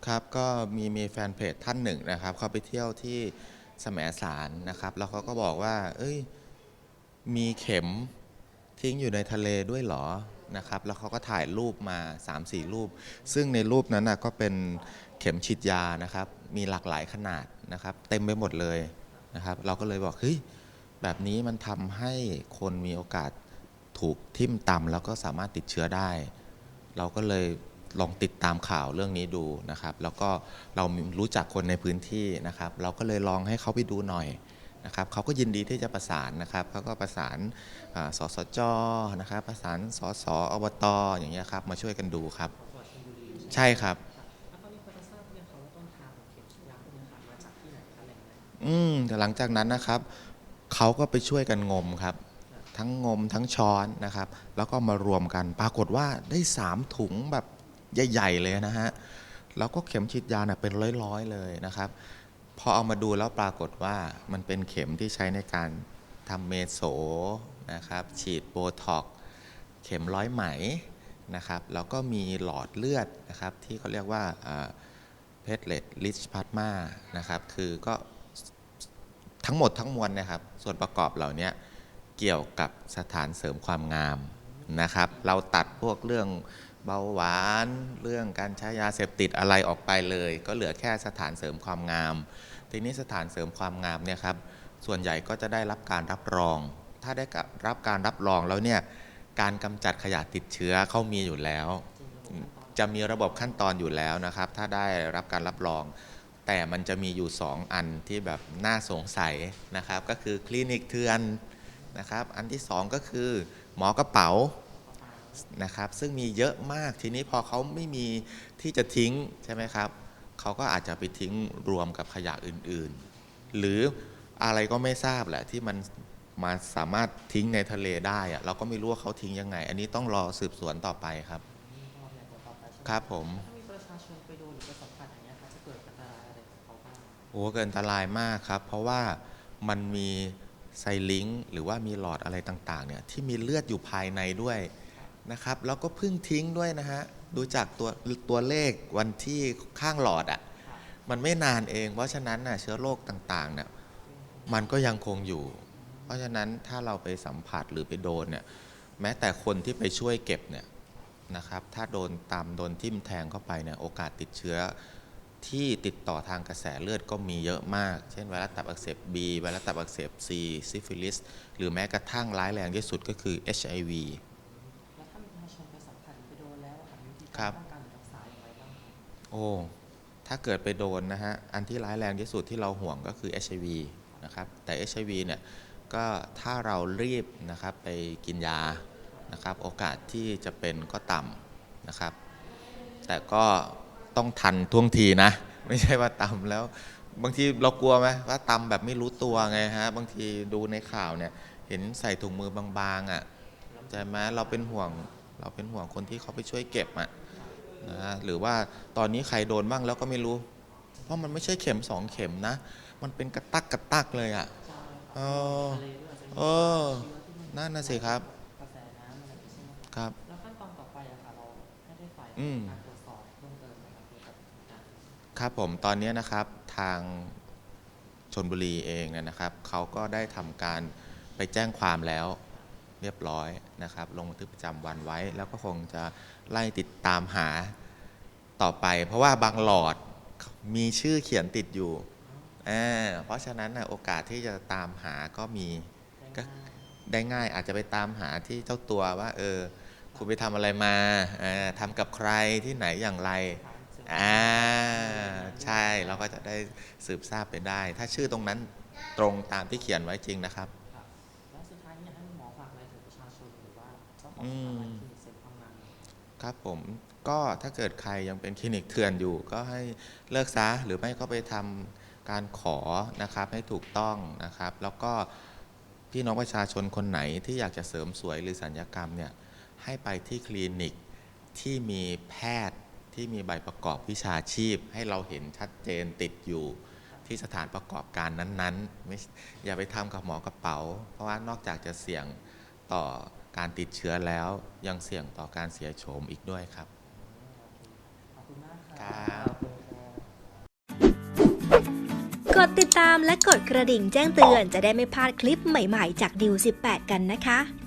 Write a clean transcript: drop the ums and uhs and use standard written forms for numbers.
ครับก็มีแฟนเพจท่านหนึ่งนะครับเขาไปเที่ยวที่แสมสารนะครับแล้วเขาก็บอกว่าเอ้ยมีเข็มทิ้งอยู่ในทะเลด้วยเหรอนะครับแล้วเขาก็ถ่ายรูปมา3-4รูปซึ่งในรูปนั้นนะก็เป็นเข็มฉีดยานะครับมีหลากหลายขนาดนะครับเต็มไปหมดเลยนะครับเราก็เลยบอกเฮ้ยแบบนี้มันทำให้คนมีโอกาสถูกทิ่มตำแล้วก็สามารถติดเชื้อได้ เราก็เลยลองติดตามข่าวเรื่องนี้ดูนะครับแล้วก็เรารู้จักคนในพื้นที่นะครับเราก็เลยลองให้เขาไปดูหน่อยนะครับเขาก็ยินดีที่จะประสานนะครับเขาก็ประสานสสจนะครับประสานสสอบตอย่างเงี้ยครับมาช่วยกันดูครับใช่ครับแต่หลังจากนั้นนะครับเขาก็ไปช่วยกันงมครับทั้งงมทั้งช้อนนะครับแล้วก็มารวมกันปรากฏว่าได้3 ถุงแบบใหญ่ๆเลยนะฮะแล้วก็เข็มฉีดยาเป็นร้อยๆเลยนะครับพอเอามาดูแล้วปรากฏว่ามันเป็นเข็มที่ใช้ในการทำเมโสนะครับฉีดโบท็อกซ์เข็มร้อยไหมนะครับแล้วก็มีหลอดเลือดนะครับที่เขาเรียกว่าเพทเลตริชพลาสมานะครับคือก็ทั้งหมดทั้งมวลนะครับส่วนประกอบเหล่านี้เกี่ยวกับสถานเสริมความงามนะครับเราตัดพวกเรื่องเบาหวานเรื่องการใช้ยาเสพติดอะไรออกไปเลยก็เหลือแค่สถานเสริมความงามทีนี้สถานเสริมความงามเนี่ยครับส่วนใหญ่ก็จะได้รับการรับรองถ้าได้รับการรับรองแล้วเนี่ยการกำจัดขยะติดเชื้อเขามีอยู่แล้วจะมีระบบขั้นตอนอยู่แล้วนะครับถ้าได้รับการรับรองแต่มันจะมีอยู่2อันที่แบบน่าสงสัยนะครับก็คือคลินิกเถื่อนนะครับอันที่2ก็คือหมอกระเป๋านะครับซึ่งมีเยอะมากทีนี้พอเขาไม่มีที่จะทิ้งใช่ไหมครับเขาก็อาจจะไปทิ้งรวมกับขยะอื่นๆหรืออะไรก็ไม่ทราบแหละที่มันมาสามารถทิ้งในทะเลได้อะเราก็ไม่รู้ว่าเขาทิ้งยังไงอันนี้ต้องรอสืบสวนต่อไปครับครับผมโอ้เกินอันตรายมากครับเพราะว่ามันมีไซลิงค์หรือว่ามีหลอดอะไรต่างๆเนี่ยที่มีเลือดอยู่ภายในด้วยนะครับแล้วก็เพิ่งทิ้งด้วยนะฮะดูจากตัวเลขวันที่ข้างหลอดอ่ะมันไม่นานเองเพราะฉะนั้นน่ะเชื้อโรคต่างๆเนี่ยมันก็ยังคงอยู่เพราะฉะนั้นถ้าเราไปสัมผัสหรือไปโดนเนี่ยแม้แต่คนที่ไปช่วยเก็บเนี่ยนะครับถ้าโดนทิ่มแทงเข้าไปเนี่ยโอกาสติดเชื้อที่ติดต่อทางกระแสเลือดก็มีเยอะมากเช่นไวรัสตับอักเสบ B ไวรัสตับอักเสบ C ซิฟิลิสหรือแม้กระทั่งร้ายแรงที่สุดก็คือ HIV ครับโอ้ถ้าเกิดไปโดนนะฮะอันที่ร้ายแรงที่สุดที่เราห่วงก็คือ HIV นะครับแต่ HIV เนี่ยก็ถ้าเรารีบนะครับไปกินยานะครับโอกาสที่จะเป็นก็ต่ำนะครับแต่ก็ต้องทันท่วงทีนะไม่ใช่ว่าตำแล้วบางทีเรากลัวไหมว่าตำแบบไม่รู้ตัวไงฮะบางทีดูในข่าวเนี่ยเห็นใส่ถุงมือบางๆอ่ะใช่ไหมเราเป็นห่วงคนที่เขาไปช่วยเก็บอ่ะนะหรือว่าตอนนี้ใครโดนบ้างแล้วก็ไม่รู้เพราะมันไม่ใช่เข็ม2 เข็มนะมันเป็นกระตักกระตักเลยอ่ะเออเออนั่นน่ะสิครับครับอืม ครับผมตอนนี้นะครับทางชลบุรีเองนะครับเขาก็ได้ทำการไปแจ้งความแล้วเรียบร้อยนะครับลงบันทึกประจำวันไว้แล้วก็คงจะไล่ติดตามหาต่อไปเพราะว่าบางหลอดมีชื่อเขียนติดอยู่เพราะฉะนั้นโอกาสที่จะตามหาก็มีก็ได้ง่ายอาจจะไปตามหาที่เจ้าตัวว่าคุณไปทำอะไรมาทำกับใครที่ไหนอย่างไร อ่าใช่เราก็จะได้สืบทราบไปได้ถ้าชื่อตรงนั้นตรงตามที่เขียนไว้จริงนะครับอืมครับผมก็ถ้าเกิดใครยังเป็นคลินิกเถื่อนอยู่ก็ให้เลิกซะหรือไม่ก็ไปทำการขอนะครับให้ถูกต้องนะครับแล้วก็พี่น้องประชาชนคนไหนที่อยากจะเสริมสวยหรือสัญญกรรมเนี่ยให้ไปที่คลินิกที่มีแพทย์ที่มีใบประกอบวิชาชีพให้เราเห็นชัดเจนติดอยู่ที่สถานประกอบการนั้นๆไม่อย่าไปทำกับหมอกระเป๋าเพราะว่านอกจากจะเสี่ยงต่อการติดเชื้อแล้วยังเสี่ยงต่อการเสียโฉมอีกด้วยครับครับ ดติดตามและกดกระดิ่งแจ้งเตือนจะได้ไม่พลาดคลิปใหม่ๆจากดิว18กันนะคะ